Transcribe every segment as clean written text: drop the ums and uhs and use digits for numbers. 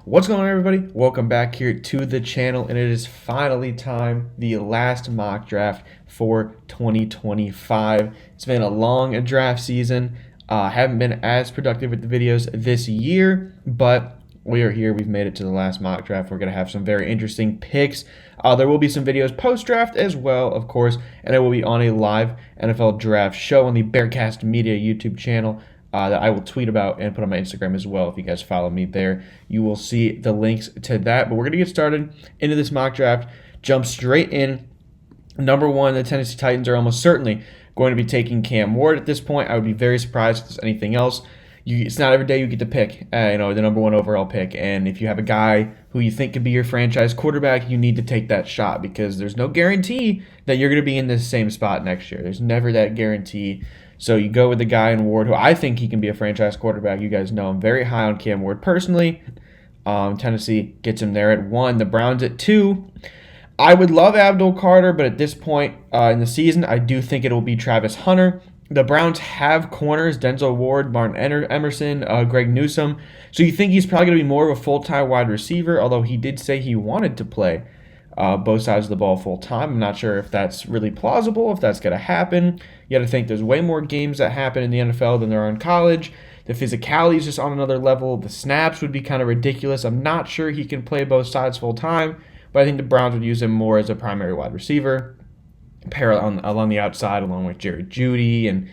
What's going on, everybody? Welcome back here to the channel, and it is finally time, the last mock draft for 2025. It's been a long draft season. Haven't been as productive with the videos this year, but we are here. We've made it to the last mock draft. We're going to have some very interesting picks. There will be some videos post-draft as well, of course, and it will be on a live NFL draft show on the Bearcast Media YouTube channel. That I will tweet about and put on my Instagram as well. If you guys follow me there, you will see the links to that. But we're going to get started into this mock draft. Jump straight in. Number one, the Tennessee Titans are almost certainly going to be taking Cam Ward at this point. I would be very surprised if there's anything else. It's not every day you get to pick, the number one overall pick. And if you have a guy who you think could be your franchise quarterback, you need to take that shot because there's no guarantee that you're going to be in the same spot next year. There's never that guarantee. So you go with the guy in Ward who I think he can be a franchise quarterback. You guys know I'm very high on Cam Ward personally. Tennessee gets him there at 1. The Browns at 2. I would love Abdul Carter, but at this point in the season, I do think it will be Travis Hunter. The Browns have corners, Denzel Ward, Martin Emerson, Greg Newsome. So you think he's probably going to be more of a full-time wide receiver, although he did say he wanted to play both sides of the ball full time. I'm not sure if that's really plausible, if that's going to happen. You got to think there's way more games that happen in the NFL than there are in college. The physicality is just on another level. The snaps would be kind of ridiculous. I'm not sure he can play both sides full time, but I think the Browns would use him more as a primary wide receiver, along the outside, along with Jerry Jeudy and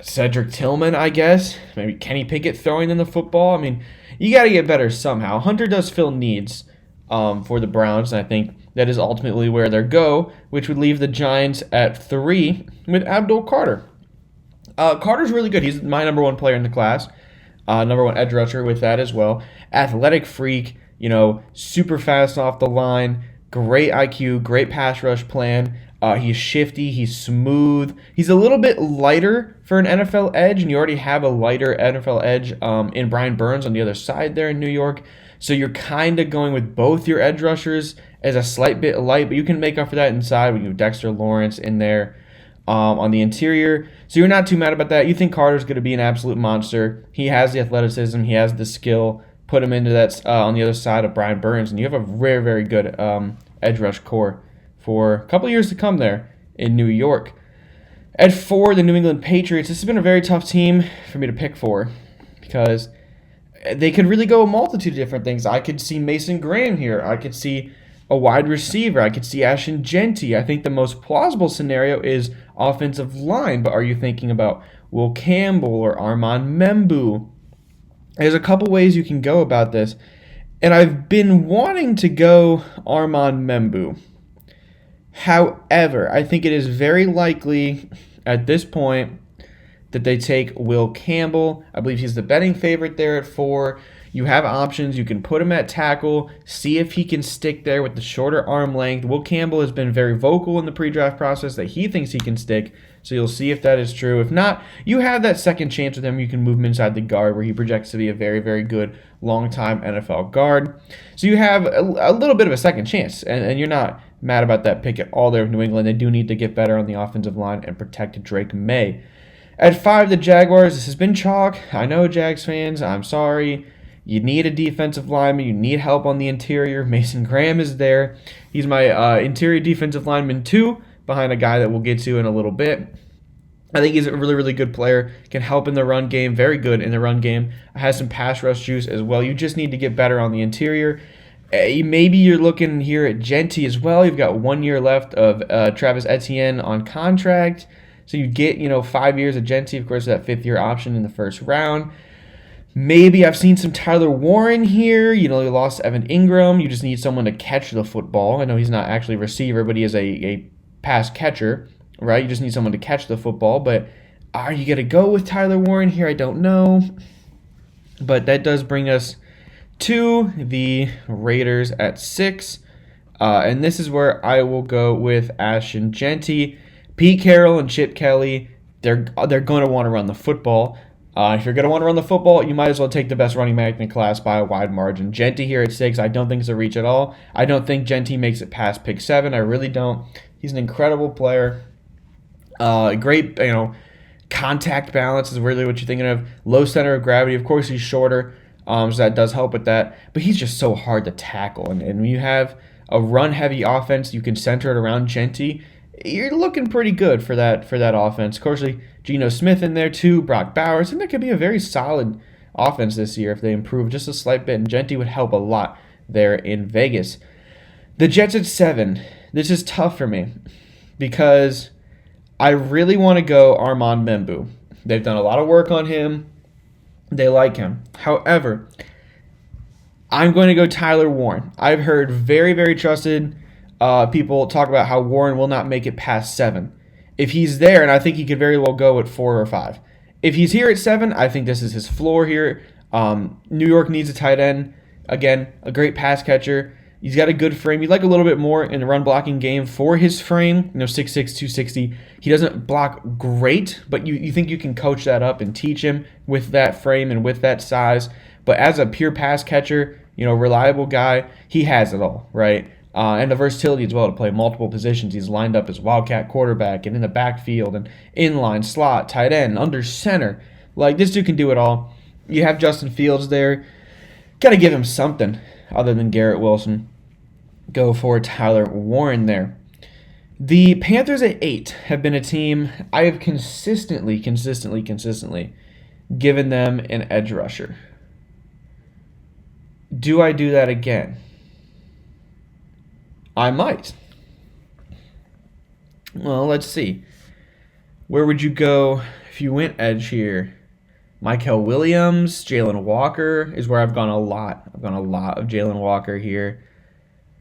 Cedric Tillman, I guess. Maybe Kenny Pickett throwing in the football. I mean, you got to get better somehow. Hunter does fill needs for the Browns, and I think that is ultimately where they go, which would leave the Giants at 3 with Abdul Carter. Carter's really good. He's my number one player in the class, number one edge rusher with that as well. Athletic freak, super fast off the line, great IQ, great pass rush plan. He's shifty, he's smooth. He's a little bit lighter for an NFL edge, and you already have a lighter NFL edge in Brian Burns on the other side there in New York. So you're kind of going with both your edge rushers as a slight bit light, but you can make up for that inside when you have Dexter Lawrence in there on the interior. So you're not too mad about that. You think Carter's going to be an absolute monster. He has the athleticism. He has the skill. Put him into that on the other side of Brian Burns, and you have a very, very good edge rush core for a couple years to come there in New York. At 4, the New England Patriots. This has been a very tough team for me to pick for because they could really go a multitude of different things. I could see Mason Graham here. I could see a wide receiver. I could see Ashton Jeanty. I think the most plausible scenario is offensive line, but are you thinking about Will Campbell or Armand Membu? There's a couple ways you can go about this, and I've been wanting to go Armand Membu. However, I think it is very likely at this point that they take Will Campbell. I believe he's the betting favorite there at 4. You have options. You can put him at tackle, see if he can stick there with the shorter arm length. Will Campbell has been very vocal in the pre-draft process that he thinks he can stick, so you'll see if that is true. If not, you have that second chance with him. You can move him inside the guard where he projects to be a very, very good long-time NFL guard. So you have a little bit of a second chance, and you're not mad about that pick at all there with New England. They do need to get better on the offensive line and protect Drake May. At 5, the Jaguars. This has been chalk. I know, Jags fans. I'm sorry. You need a defensive lineman. You need help on the interior. Mason Graham is there. He's my interior defensive lineman 2, behind a guy that we'll get to in a little bit. I think he's a really, really good player. Can help in the run game. Very good in the run game. Has some pass rush juice as well. You just need to get better on the interior. Maybe you're looking here at Jeanty as well. You've got 1 year left of Travis Etienne on contract. So you get, 5 years of Jeanty, of course, that 5th-year option in the first round. Maybe I've seen some Tyler Warren here. You lost Evan Ingram. You just need someone to catch the football. I know he's not actually a receiver, but he is a pass catcher, right? You just need someone to catch the football. But are you going to go with Tyler Warren here? I don't know. But that does bring us to the Raiders at 6. And this is where I will go with Ashton Jeanty. Pete Carroll and Chip Kelly, they're going to want to run the football. If you're going to want to run the football, you might as well take the best running back in the class by a wide margin. Jeanty here at 6, I don't think it's a reach at all. I don't think Jeanty makes it past pick 7. I really don't. He's an incredible player. Great, contact balance is really what you're thinking of. Low center of gravity. Of course, he's shorter. So that does help with that. But he's just so hard to tackle. And when you have a run-heavy offense, you can center it around Genty. You're looking pretty good for that offense. Of course, Geno Smith in there too, Brock Bowers, and that could be a very solid offense this year if they improve just a slight bit. And Genty would help a lot there in Vegas. The Jets at 7. This is tough for me because I really want to go Armand Membu. They've done a lot of work on him. They like him. However, I'm going to go Tyler Warren. I've heard very, very trusted people talk about how Warren will not make it past 7. If he's there, and I think he could very well go at 4 or 5. If he's here at 7, I think this is his floor here. New York needs a tight end. Again, a great pass catcher. He's got a good frame. You'd like a little bit more in the run blocking game for his frame. 6'6", 260. He doesn't block great, but you think you can coach that up and teach him with that frame and with that size. But as a pure pass catcher, reliable guy, he has it all, right? And the versatility as well to play multiple positions. He's lined up as wildcat quarterback and in the backfield and inline, slot, tight end, under center. Like, this dude can do it all. You have Justin Fields there. Got to give him something other than Garrett Wilson. Go for Tyler Warren there. The Panthers at 8 have been a team I have consistently given them an edge rusher. Do I do that again? I might. Well, let's see. Where would you go if you went edge here? Mykel Williams, Jalen Walker is where I've gone a lot. I've gone a lot of Jalen Walker here.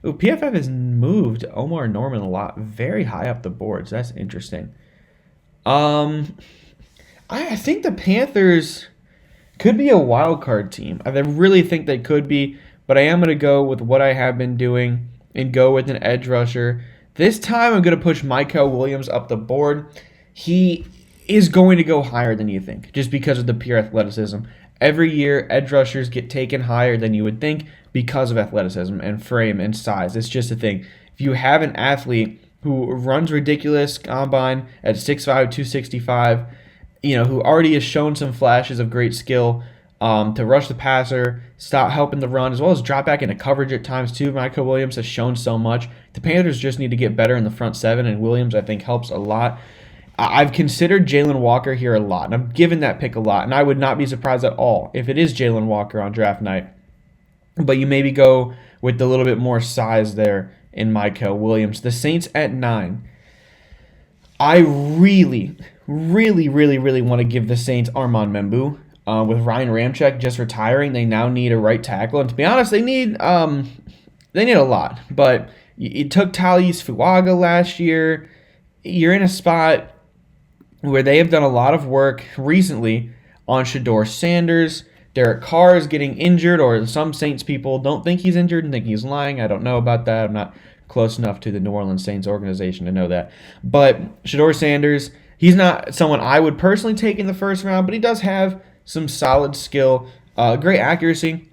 Ooh, PFF has moved Omar Norman a lot, very high up the boards. That's interesting. I think the Panthers could be a wild card team. I really think they could be, but I am going to go with what I have been doing and go with an edge rusher. This time I'm going to push Mykel Williams up the board. He is going to go higher than you think, just because of the pure athleticism. Every year, edge rushers get taken higher than you would think because of athleticism and frame and size. It's just a thing. If you have an athlete who runs ridiculous combine at 6'5", 265, who already has shown some flashes of great skill to rush the passer, stop helping the run, as well as drop back into coverage at times too. Mykel Williams has shown so much. The Panthers just need to get better in the front 7, and Williams, I think, helps a lot. I've considered Jalen Walker here a lot, and I'm giving that pick a lot, and I would not be surprised at all if it is Jalen Walker on draft night. But you maybe go with a little bit more size there in Mykel Williams. The Saints at 9. I really want to give the Saints Armand Membu. With Ryan Ramczyk just retiring, they now need a right tackle, and to be honest, they need a lot. But it took Thales Fuaga last year. You're in a spot where they have done a lot of work recently on Shedeur Sanders. Derek Carr is getting injured, or some Saints people don't think he's injured and think he's lying. I don't know about that. I'm not close enough to the New Orleans Saints organization to know that. But Shedeur Sanders, he's not someone I would personally take in the first round, but he does have some solid skill, great accuracy,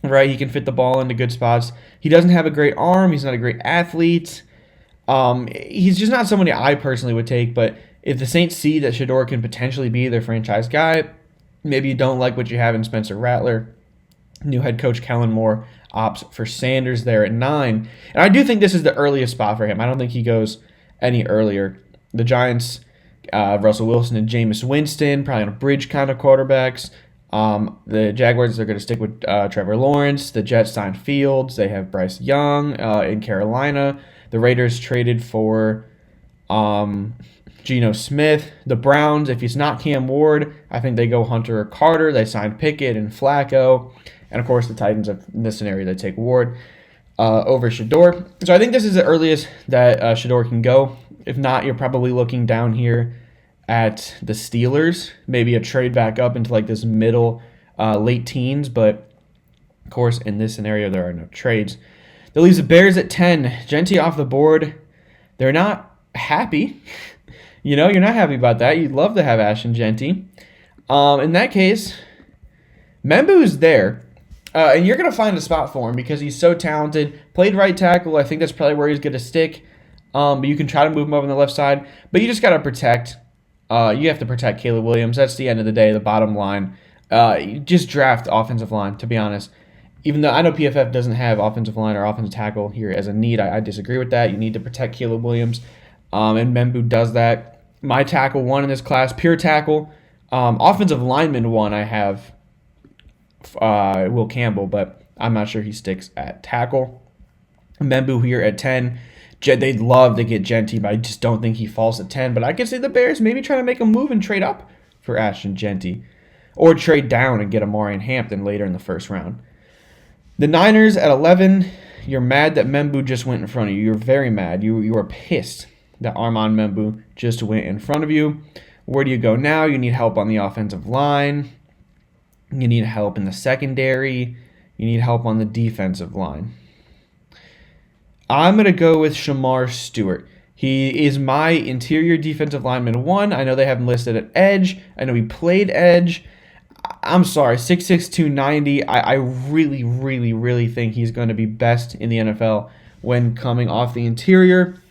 right? He can fit the ball into good spots. He doesn't have a great arm. He's not a great athlete. He's just not somebody I personally would take, but if the Saints see that Shedeur can potentially be their franchise guy, maybe you don't like what you have in Spencer Rattler. New head coach Kellen Moore opts for Sanders there at 9. And I do think this is the earliest spot for him. I don't think he goes any earlier. The Giants, Russell Wilson and Jameis Winston, probably on a bridge kind of quarterbacks. The Jaguars are going to stick with Trevor Lawrence. The Jets signed Fields. They have Bryce Young in Carolina. The Raiders traded for Geno Smith. The Browns, if he's not Cam Ward, I think they go Hunter or Carter. They signed Pickett and Flacco. And, of course, the Titans, in this scenario, they take Ward over Shedeur. So I think this is the earliest that Shedeur can go. If not, you're probably looking down here at the Steelers. Maybe a trade back up into like this middle, late teens. But, of course, in this scenario, there are no trades. That leaves the Bears at 10. Genty off the board. They're not happy. You're not happy about that. You'd love to have Ashton Genty. In that case, Membu's there. And you're going to find a spot for him because he's so talented. Played right tackle. I think that's probably where he's going to stick. But you can try to move him over on the left side. But you just got to protect. You have to protect Caleb Williams. That's the end of the day, the bottom line. You just draft offensive line, to be honest. Even though I know PFF doesn't have offensive line or offensive tackle here as a need, I disagree with that. You need to protect Caleb Williams, and Membu does that. My tackle one in this class, pure tackle. Offensive lineman one, I have Will Campbell, but I'm not sure he sticks at tackle. Membu here at 10. They'd love to get Genty, but I just don't think he falls at 10. But I could see the Bears maybe trying to make a move and trade up for Ashton Genty. Or trade down and get Amarian Hampton later in the first round. The Niners at 11, you're mad that Membu just went in front of you. You're very mad. You are pissed that Armand Membu just went in front of you. Where do you go now? You need help on the offensive line. You need help in the secondary. You need help on the defensive line. I'm going to go with Shamar Stewart. He is my interior defensive lineman 1. I know they have him listed at edge. I know he played edge. I'm sorry, 6'6", 290. I really, really, really think he's going to be best in the NFL when coming off the interior.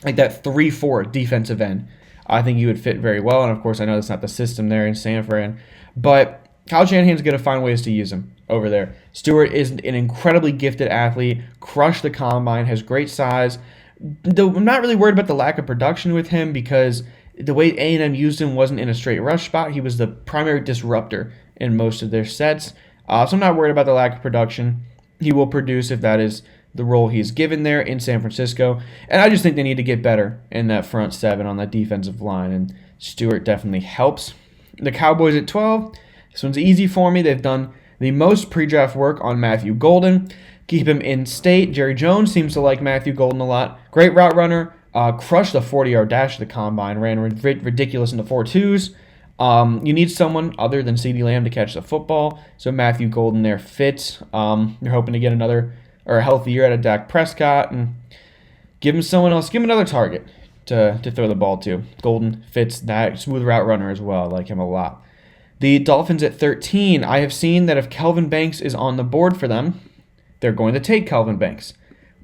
Like that 3-4 defensive end. I think he would fit very well. And, of course, I know that's not the system there in San Fran. But Kyle Shanahan's going to find ways to use him over there. Stewart is an incredibly gifted athlete, crushed the combine, has great size. I'm not really worried about the lack of production with him because the way A&M used him wasn't in a straight rush spot. He was the primary disruptor in most of their sets. So I'm not worried about the lack of production. He will produce if that is the role he's given there in San Francisco. And I just think they need to get better in that front seven on that defensive line, and Stewart definitely helps. The Cowboys at 12. This one's easy for me. They've done the most pre-draft work on Matthew Golden. Keep him in state. Jerry Jones seems to like Matthew Golden a lot. Great route runner. Crushed the 40-yard dash at the combine. Ran ridiculous in the 4.2s. You need someone other than CeeDee Lamb to catch the football. So Matthew Golden there fits. You're hoping to get a healthy year out of Dak Prescott and give him someone else. Give him another target to throw the ball to. Golden fits that. Smooth route runner as well. I like him a lot. The Dolphins at 13. I have seen that if Kelvin Banks is on the board for them, they're going to take Kelvin Banks.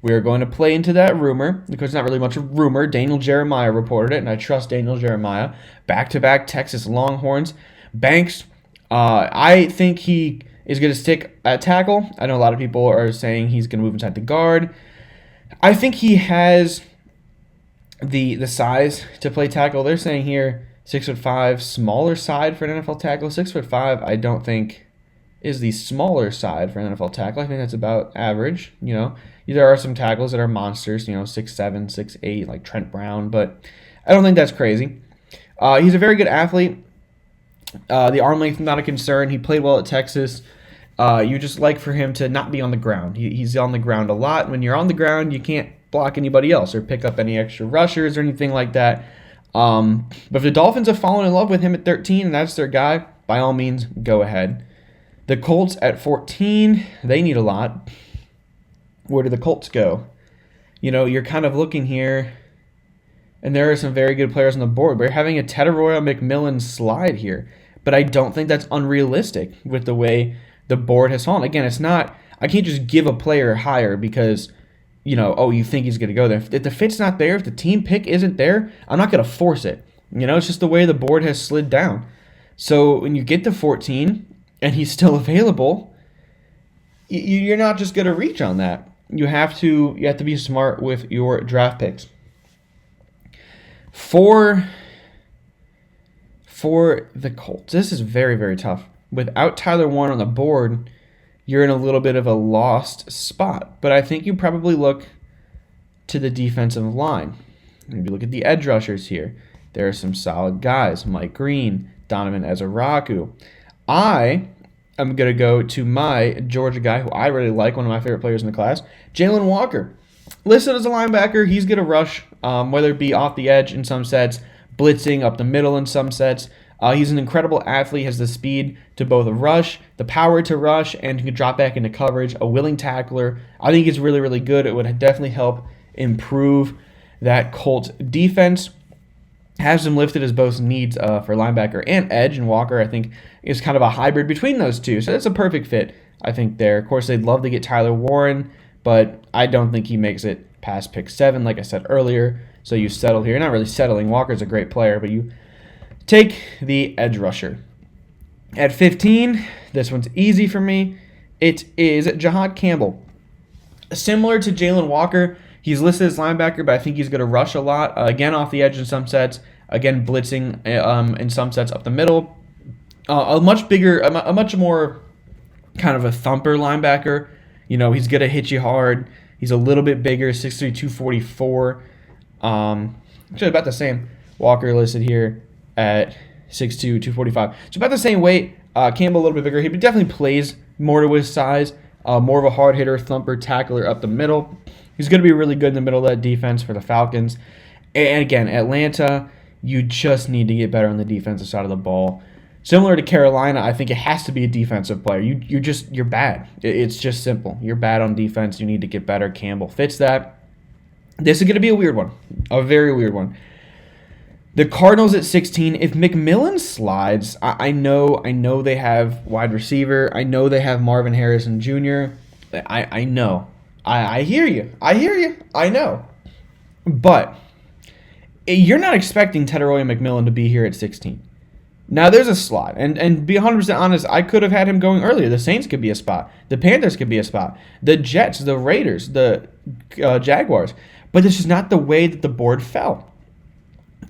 We're going to play into that rumor, because it's not really much of a rumor. Daniel Jeremiah reported it, and I trust Daniel Jeremiah. Back-to-back Texas Longhorns. Banks, I think he is going to stick at tackle. I know a lot of people are saying he's going to move inside the guard. I think he has the size to play tackle. They're saying here 6'5", smaller side for an NFL tackle. 6'5", I don't think is the smaller side for an NFL tackle. I think that's about average. There are some tackles that are monsters, 6'7", 6'8", like Trent Brown, but I don't think that's crazy. He's a very good athlete. The arm length, not a concern. He played well at Texas. You just like for him to not be on the ground. He's on the ground a lot. When you're on the ground, you can't block anybody else or pick up any extra rushers or anything like that. But if the Dolphins have fallen in love with him at 13 and that's their guy, by all means, go ahead. The Colts at 14, they need a lot. Where do the Colts go? You're kind of looking here, and there are some very good players on the board. We're having a Tetairoa McMillan slide here, but I don't think that's unrealistic with the way the board has fallen. Again, it's not, I can't just give a player higher because, you think he's going to go there. If the fit's not there, if the team pick isn't there, I'm not going to force it. It's just the way the board has slid down. So when you get to 14 and he's still available, you're not just going to reach on that. You have to be smart with your draft picks. For the Colts, this is very, very tough. Without Tyler Warren on the board, you're in a little bit of a lost spot. But I think you probably look to the defensive line. Maybe look at the edge rushers here. There are some solid guys. Mike Green, Donovan Ezaraku. I'm going to go to my Georgia guy who I really like, one of my favorite players in the class, Jalen Walker. Listed as a linebacker, he's going to rush, whether it be off the edge in some sets, blitzing up the middle in some sets. He's an incredible athlete, has the speed to both rush, the power to rush, and can drop back into coverage, a willing tackler. I think he's really, really good. It would definitely help improve that Colts defense. Has them lifted as both needs for linebacker and edge, and Walker, I think, is kind of a hybrid between those two. So that's a perfect fit, I think, there. Of course, they'd love to get Tyler Warren, but I don't think he makes it past pick 7, like I said earlier. So you settle here. You're not really settling. Walker's a great player, but you take the edge rusher. At 15, this one's easy for me. It is Jahad Campbell. Similar to Jalen Walker, he's listed as linebacker, but I think he's going to rush a lot. Again, off the edge in some sets. Again, blitzing in some sets up the middle. A much more kind of a thumper linebacker. He's going to hit you hard. He's a little bit bigger, 6'3", 244. Actually, about the same. Walker listed here at 6'2", 245. So about the same weight. Campbell a little bit bigger. He definitely plays more to his size. More of a hard hitter, thumper, tackler up the middle. He's going to be really good in the middle of that defense for the Falcons. And again, Atlanta, you just need to get better on the defensive side of the ball. Similar to Carolina, I think it has to be a defensive player. You're bad. It's just simple. You're bad on defense. You need to get better. Campbell fits that. This is going to be a weird one, a very weird one. The Cardinals at 16. If McMillan slides, I know they have wide receiver. I know they have Marvin Harrison Jr. I know. I hear you. I know. But you're not expecting Tetairoa McMillan to be here at 16. Now there's a slot, and be 100% honest, I could have had him going earlier. The Saints could be a spot. The Panthers could be a spot. The Jets, the Raiders, the Jaguars. But this is not the way that the board fell.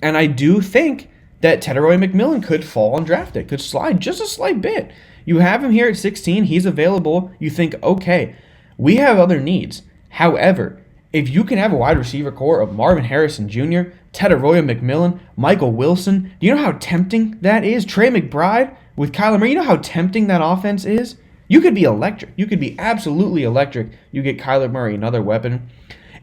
And I do think that Tetairoa McMillan could fall on draft day, could slide just a slight bit. You have him here at 16. He's available. You think, okay, we have other needs. However, if you can have a wide receiver core of Marvin Harrison Jr., Tetairoa McMillan, Michael Wilson, do you know how tempting that is? Trey McBride with Kyler Murray, you know how tempting that offense is? You could be electric. You could be absolutely electric. You get Kyler Murray, another weapon.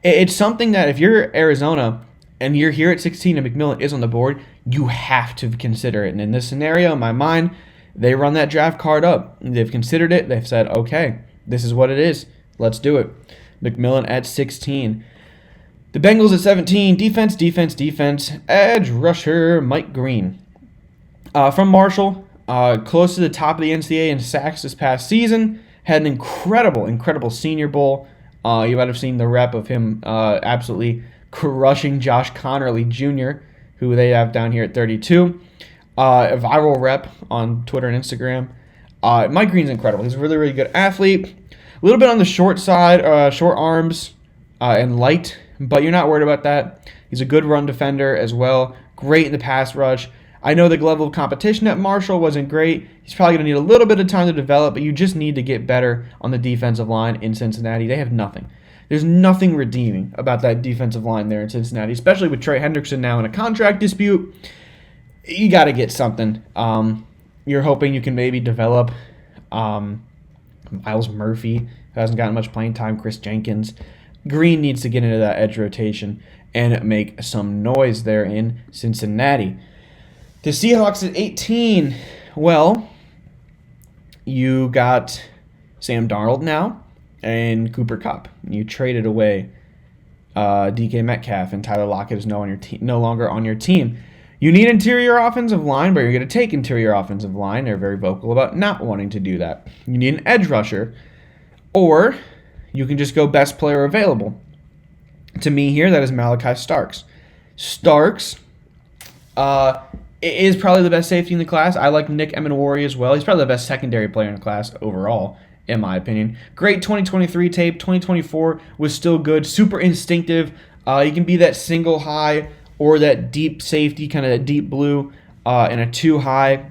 It's something that if you're Arizona and you're here at 16 and McMillan is on the board, you have to consider it. And in this scenario, in my mind, they run that draft card up. They've considered it. They've said, okay, this is what it is. Let's do it. McMillan at 16. The Bengals at 17. Defense. Edge rusher Mike Green. From Marshall, close to the top of the NCAA in sacks this past season. Had an incredible Senior Bowl. You might have seen the rep of him absolutely crushing Josh Connerly Jr., who they have down here at 32. A viral rep on Twitter and Instagram. Mike Green's incredible. He's a really good athlete. A little bit on the short side, short arms and light, but you're not worried about that. He's a good run defender as well. Great in the pass rush. I know the level of competition at Marshall wasn't great. He's probably going to need a little bit of time to develop, but you just need to get better on the defensive line in Cincinnati. They have nothing. There's nothing redeeming about that defensive line there in Cincinnati, especially with Trey Hendrickson now in a contract dispute. You got to get something. You're hoping you can maybe develop Miles Murphy, who hasn't gotten much playing time, Chris Jenkins. Green needs to get into that edge rotation and make some noise there in Cincinnati. The Seahawks at 18. Well, you got Sam Darnold now and Cooper Kupp. You traded away DK Metcalf, and Tyler Lockett is no longer on your team. You need interior offensive line, but you're going to take interior offensive line. They're very vocal about not wanting to do that. You need an edge rusher, or you can just go best player available. To me here, that is Malachi Starks. Starks is probably the best safety in the class. I like Nick Emenwari as well. He's probably the best secondary player in the class overall, in my opinion. Great 2023 tape. 2024 was still good. Super instinctive. He can be that single high or that deep safety, kind of that deep blue, and a 2 high.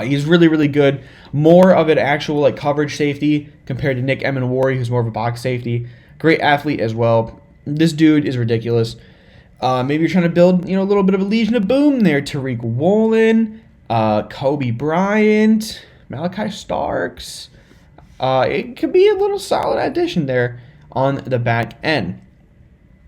He's really good. More of an actual like coverage safety compared to Nick Emenwari, who's more of a box safety. Great athlete as well. This dude is ridiculous. Maybe you're trying to build, a little bit of a Legion of Boom there. Tariq Woolen, Kobe Bryant, Malachi Starks. It could be a little solid addition there on the back end.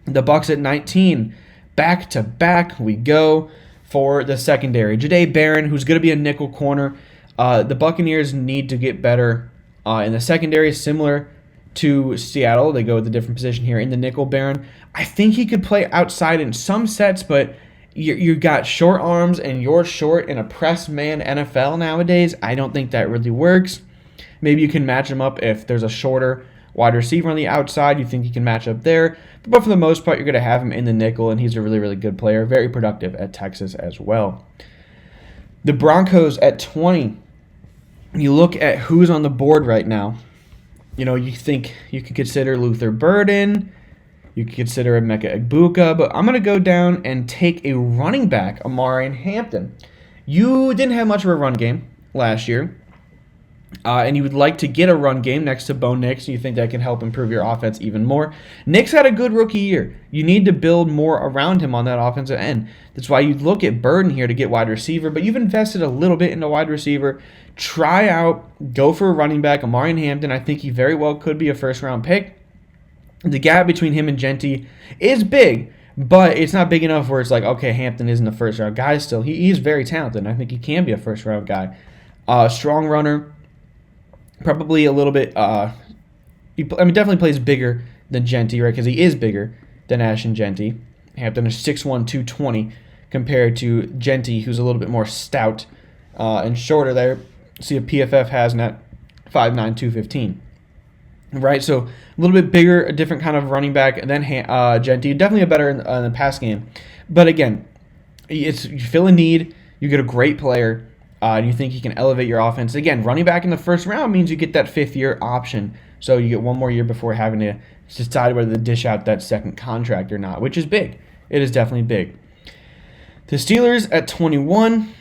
The Bucs at 19. Back to back we go for the secondary. Jahdae Barron, who's going to be a nickel corner. The Buccaneers need to get better in the secondary, similar to Seattle. They go with a different position here in the nickel. Barron, I think he could play outside in some sets, but you got short arms and you're short in a press man NFL nowadays. I don't think that really works. Maybe you can match him up if there's a shorter wide receiver on the outside. You think you can match up there. But for the most part, you're going to have him in the nickel, and he's a really good player. Very productive at Texas as well. The Broncos at 20. You look at who's on the board right now. You think you could consider Luther Burden. You could consider Emeka Egbuka. But I'm going to go down and take a running back, Omarion Hampton. You didn't have much of a run game last year. And you would like to get a run game next to Bo Nix, and you think that can help improve your offense even more. Nix had a good rookie year. You need to build more around him on that offensive end. That's why you look at Burden here to get wide receiver, but you've invested a little bit into wide receiver. Try out, go for a running back, Omarion Hampton. I think he very well could be a first-round pick. The gap between him and Jeanty is big, but it's not big enough where it's like, okay, Hampton isn't a first-round guy still. He's very talented, and I think he can be a first-round guy. Strong runner. Probably a little bit, definitely plays bigger than Jeanty, right? Because he is bigger than Ashton Jeanty. Hampton is 6'1", 220 compared to Jeanty, who's a little bit more stout and shorter there. See if PFF has him at 5'9", 215. Right, so a little bit bigger, a different kind of running back than Jeanty. Definitely a better in the pass game. But again, you fill a need, you get a great player, and you think he can elevate your offense. Again, running back in the first round means you get that fifth-year option. So you get one more year before having to decide whether to dish out that second contract or not, which is big. It is definitely big. The Steelers at 21,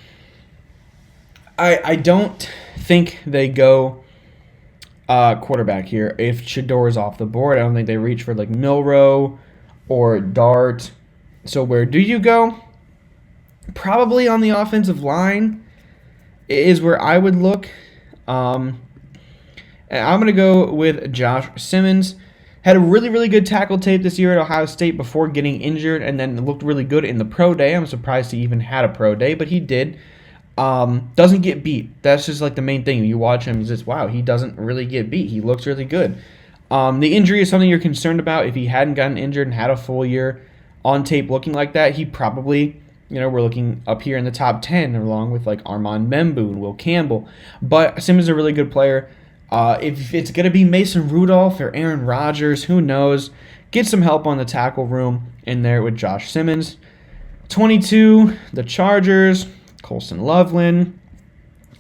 I don't think they go quarterback here. If Shedeur is off the board, I don't think they reach for like Milroe or Dart. So where do you go? Probably on the offensive line is where I would look. And I'm going to go with Josh Simmons. Had a really, really good tackle tape this year at Ohio State before getting injured, and then looked really good in the pro day. I'm surprised he even had a pro day, but he did. Doesn't get beat. That's just like the main thing. You watch him, it's just, wow, he doesn't really get beat. He looks really good. The injury is something you're concerned about. If he hadn't gotten injured and had a full year on tape looking like that, he probably... we're looking up here in the top 10 along with like Armand Membu and Will Campbell. But Simmons is a really good player. If it's going to be Mason Rudolph or Aaron Rodgers, who knows? Get some help on the tackle room in there with Josh Simmons. 22, the Chargers, Colson Loveland.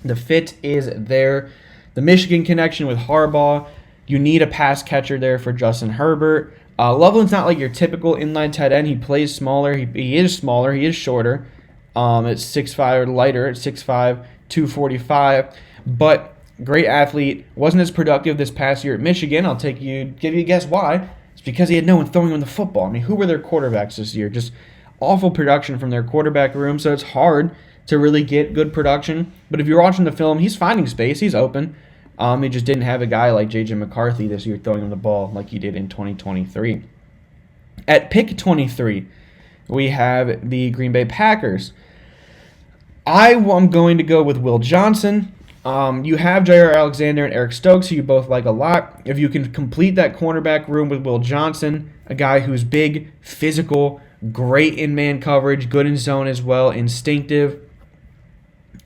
The fit is there. The Michigan connection with Harbaugh. You need a pass catcher there for Justin Herbert. Loveland's not like your typical inline tight end. He plays smaller. He is smaller. He is shorter. It's 6'5" or lighter. It's 6'5", 245. But great athlete. Wasn't as productive this past year at Michigan. Give you a guess why. It's because he had no one throwing him the football. I mean, who were their quarterbacks this year? Just awful production from their quarterback room. So it's hard to really get good production. But if you're watching the film, he's finding space. He's open. He just didn't have a guy like J.J. McCarthy this year throwing him the ball like he did in 2023. At pick 23, we have the Green Bay Packers. I'm going to go with Will Johnson. You have Jair Alexander and Eric Stokes, who you both like a lot. If you can complete that cornerback room with Will Johnson, a guy who's big, physical, great in man coverage, good in zone as well, instinctive.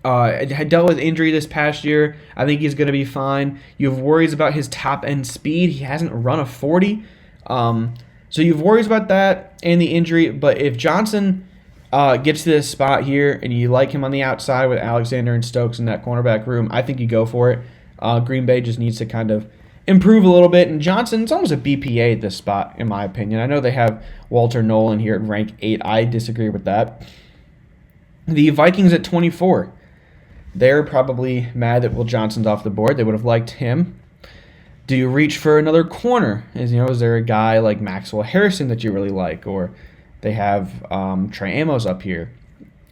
Had dealt with injury this past year. I think he's going to be fine. You have worries about his top-end speed. He hasn't run a 40. So you have worries about that and the injury. But if Johnson gets to this spot here and you like him on the outside with Alexander and Stokes in that cornerback room, I think you go for it. Green Bay just needs to kind of improve a little bit. And Johnson's almost a BPA at this spot, in my opinion. I know they have Walter Nolan here at rank 8. I disagree with that. The Vikings at 24. They're probably mad that Will Johnson's off the board. They would have liked him. Do you reach for another corner? Is there a guy like Maxwell Harrison that you really like? Or they have Trey Amos up here.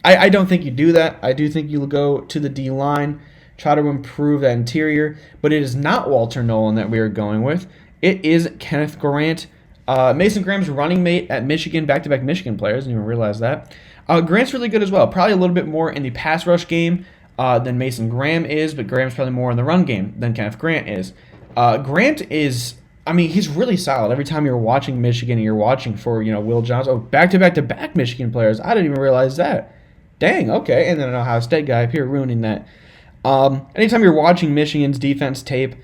I don't think you do that. I do think you'll go to the D-line, try to improve that interior. But it is not Walter Nolan that we are going with. It is Kenneth Grant. Mason Graham's running mate at Michigan, back-to-back Michigan players. Didn't even realize that. Grant's really good as well. Probably a little bit more in the pass rush game than Mason Graham is, but Graham's probably more in the run game than Kenneth Grant is. Grant is, he's really solid. Every time you're watching Michigan and you're watching for, Will Johnson. Oh, back-to-back Michigan players. I didn't even realize that. Dang, okay. And then an Ohio State guy up here ruining that. Anytime you're watching Michigan's defense tape,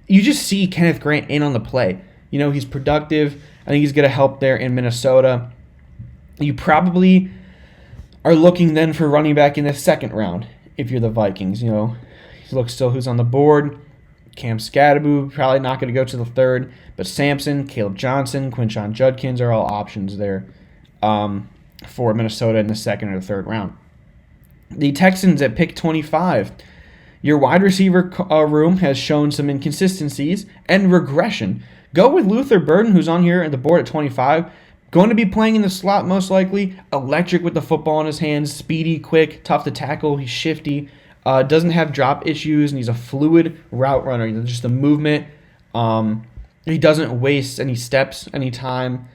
you just see Kenneth Grant in on the play. He's productive. I think he's going to help there in Minnesota. You probably are looking then for running back in the second round. if you're the Vikings. Look still who's on the board. Cam Scatterbo, probably not going to go to the third, but Sampson, Caleb Johnson, Quinshon Judkins are all options there for Minnesota in the second or third round. The Texans at pick 25. Your wide receiver room has shown some inconsistencies and regression. Go with Luther Burden, who's on here at the board at 25. Going to be playing in the slot most likely. Electric with the football in his hands. Speedy, quick, tough to tackle. He's shifty. Doesn't have drop issues, and he's a fluid route runner. Just the movement. He doesn't waste any steps, any time,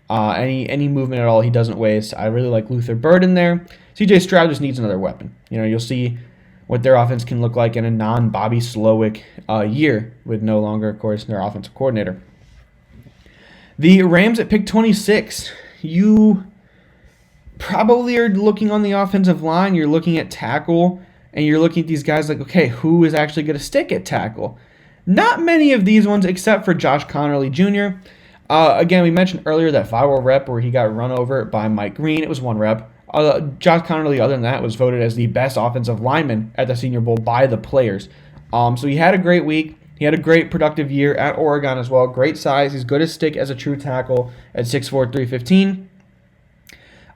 any movement at all. He doesn't waste. I really like Luther Burden there. CJ Stroud just needs another weapon. You'll see what their offense can look like in a non-Bobby Slowick year, with no longer, of course, their offensive coordinator. The Rams at pick 26. You probably are looking on the offensive line. You're looking at tackle, and you're looking at these guys like, okay, who is actually going to stick at tackle? Not many of these ones except for Josh Conerly Jr. Again, we mentioned earlier that viral rep where he got run over by Mike Green. It was 1 rep. Josh Conerly, other than that, was voted as the best offensive lineman at the Senior Bowl by the players. So he had a great week. He had a great productive year at Oregon as well. Great size. He's good as stick as a true tackle at 6'4", 315.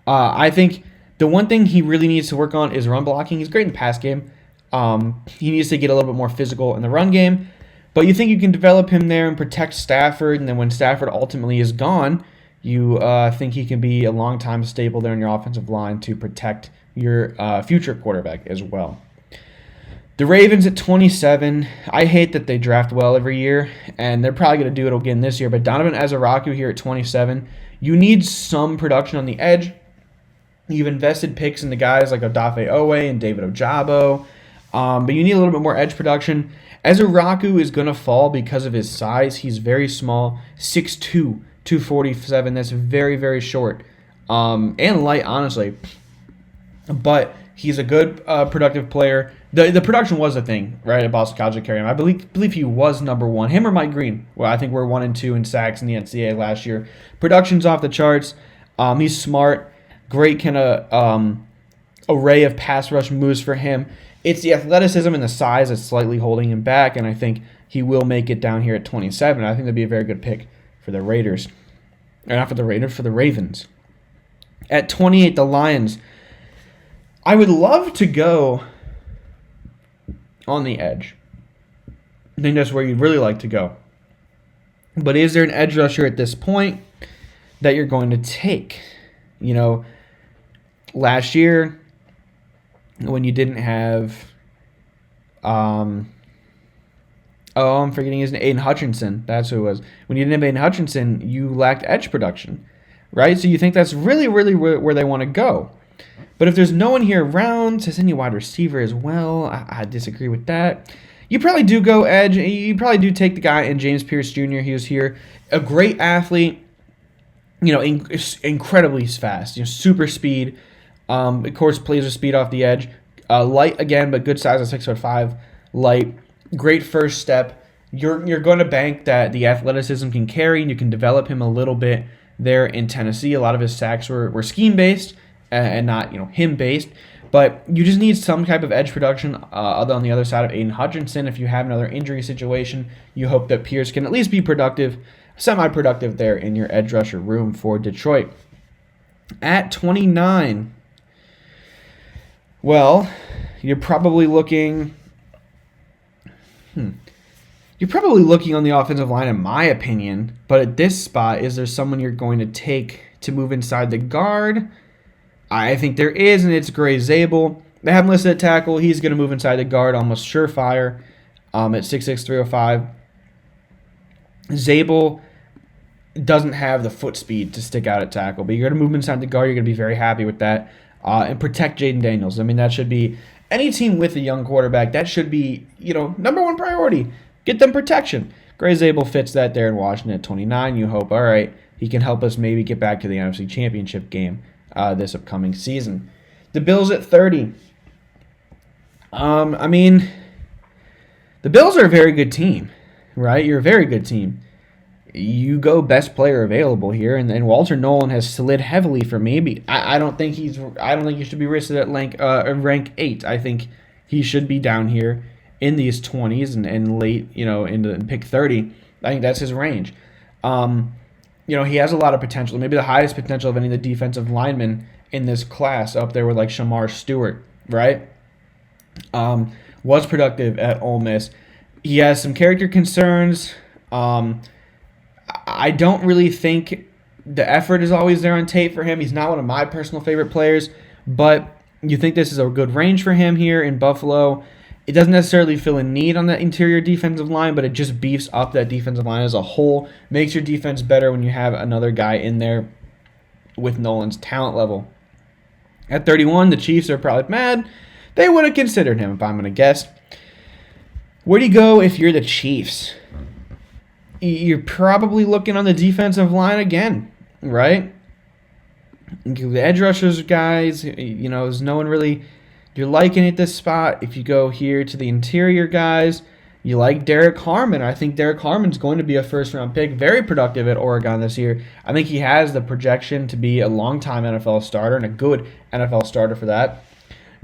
I think the one thing he really needs to work on is run blocking. He's great in the pass game. He needs to get a little bit more physical in the run game. But you think you can develop him there and protect Stafford, and then when Stafford ultimately is gone, you think he can be a long-time staple there in your offensive line to protect your future quarterback as well. The Ravens at 27. I hate that they draft well every year, and they're probably going to do it again this year. But Donovan Ezaraku here at 27. You need some production on the edge. You've invested picks in the guys like Odafe Owe and David Ojabo, but you need a little bit more edge production. Ezaraku is going to fall because of his size. He's very small, 6'2", 247. That's very, very short and light, honestly. But he's a good productive player. The production was a thing, right, at Boston College at Carrion. I believe he was number 1. Him or Mike Green. Well, I think we're 1 and 2 in sacks in the NCAA last year. Production's off the charts. He's smart. Great kind of array of pass rush moves for him. It's the athleticism and the size that's slightly holding him back, and I think he will make it down here at 27. I think that'd be a very good pick for the Raiders. Or not for the Raiders, for the Ravens. At 28, the Lions. I would love to go on the edge. I think that's where you'd really like to go. But is there an edge rusher at this point that you're going to take? Last year, when you didn't have, I'm forgetting his name, Aiden Hutchinson. That's who it was. When you didn't have Aiden Hutchinson, you lacked edge production, right? So you think that's really, really where they want to go. But if there's no one here around, says any wide receiver as well, I disagree with that. You probably do go edge. You probably do take the guy in James Pierce Jr. He was here. A great athlete, incredibly fast, super speed. Of course, plays with speed off the edge. Light again, but good size at 6'5". Light, great first step. You're going to bank that the athleticism can carry, and you can develop him a little bit there in Tennessee. A lot of his sacks were scheme based and not him based. But you just need some type of edge production on the other side of Aiden Hutchinson. If you have another injury situation, you hope that Pierce can at least be productive, semi-productive there in your edge rusher room for Detroit. At 29. Well, you're probably looking on the offensive line, in my opinion. But at this spot, is there someone you're going to take to move inside the guard? I think there is, and it's Gray Zabel. They have him listed at tackle. He's going to move inside the guard almost surefire at 6'6", 305. Zabel doesn't have the foot speed to stick out at tackle, but you're going to move him inside the guard. You're going to be very happy with that. And protect Jaden Daniels. I mean, that should be any team with a young quarterback. That should be, number one priority. Get them protection. Gray Zabel fits that there in Washington at 29. You hope, all right, he can help us maybe get back to the NFC Championship game this upcoming season. The Bills at 30. The Bills are a very good team, right? You're a very good team. You go best player available here, and Walter Nolan has slid heavily for me. I don't think he should be listed at rank 8. I think he should be down here in these 20s and late, in pick 30. I think that's his range. He has a lot of potential, maybe the highest potential of any of the defensive linemen in this class, up there with like Shamar Stewart, right? Was productive at Ole Miss. He has some character concerns. I don't really think the effort is always there on tape for him. He's not one of my personal favorite players, but you think this is a good range for him here in Buffalo. It doesn't necessarily fill a need on that interior defensive line, but it just beefs up that defensive line as a whole, makes your defense better when you have another guy in there with Nolan's talent level. At 31, the Chiefs are probably mad. They would have considered him, if I'm going to guess. Where do you go if you're the Chiefs? You're probably looking on the defensive line again, right? The edge rushers guys, is no one really you're liking at this spot. If you go here to the interior guys, you like Derek Harmon. I think Derek Harmon's going to be a first-round pick, very productive at Oregon this year. I think he has the projection to be a long-time NFL starter and a good NFL starter for that.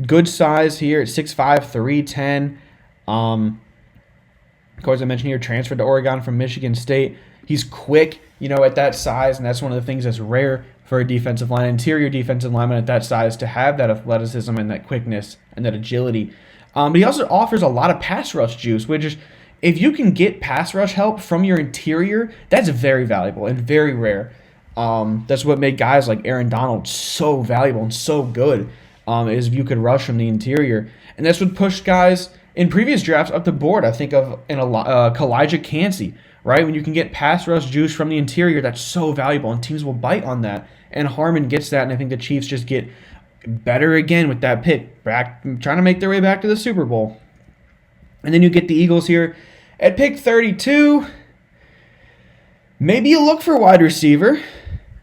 Good size here at 6'5", 310. Of course, I mentioned here, transferred to Oregon from Michigan State. He's quick, at that size, and that's one of the things that's rare for a defensive line, interior defensive lineman at that size, to have that athleticism and that quickness and that agility. But he also offers a lot of pass rush juice, which is, if you can get pass rush help from your interior, that's very valuable and very rare. That's what made guys like Aaron Donald so valuable and so good, is if you could rush from the interior. And that's what pushed guys in previous drafts up the board. I think of Kalijah Kancey, right? When you can get pass rush juice from the interior, that's so valuable, and teams will bite on that. And Harmon gets that, and I think the Chiefs just get better again with that pick, back trying to make their way back to the Super Bowl. And then you get the Eagles here at pick 32. Maybe you look for wide receiver,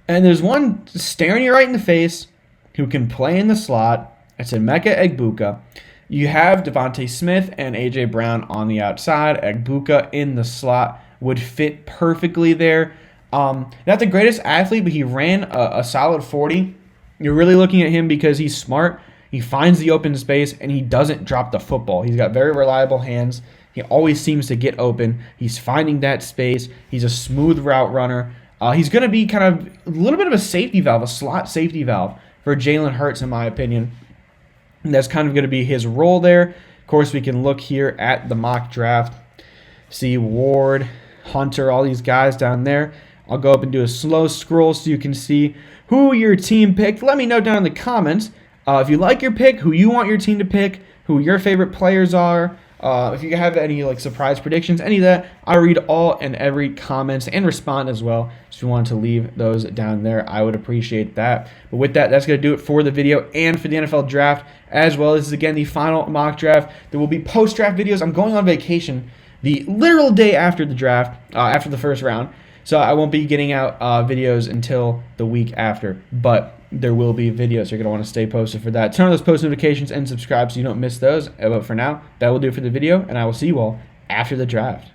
and there's one staring you right in the face who can play in the slot. It's Emeka Egbuka. You have Devontae Smith and A.J. Brown on the outside. Egbuka in the slot would fit perfectly there. Not the greatest athlete, but he ran a solid 40. You're really looking at him because he's smart. He finds the open space, and he doesn't drop the football. He's got very reliable hands. He always seems to get open. He's finding that space. He's a smooth route runner. He's going to be kind of a little bit of a safety valve, a slot safety valve for Jalen Hurts, in my opinion. And that's kind of going to be his role there. Of course, we can look here at the mock draft. See Ward, Hunter, all these guys down there. I'll go up and do a slow scroll so you can see who your team picked. Let me know down in the comments if you like your pick, who you want your team to pick, who your favorite players are. If you have any surprise predictions, any of that, I read all and every comments and respond as well. So if you wanted to leave those down there, I would appreciate that. But with that, that's going to do it for the video and for the NFL draft as well. This is, again, the final mock draft. There will be post-draft videos. I'm going on vacation the literal day after the draft, after the first round. So I won't be getting out videos until the week after. But there will be videos. You're going to want to stay posted for that. Turn on those post notifications and subscribe so you don't miss those. But for now, that will do it for the video, and I will see you all after the draft.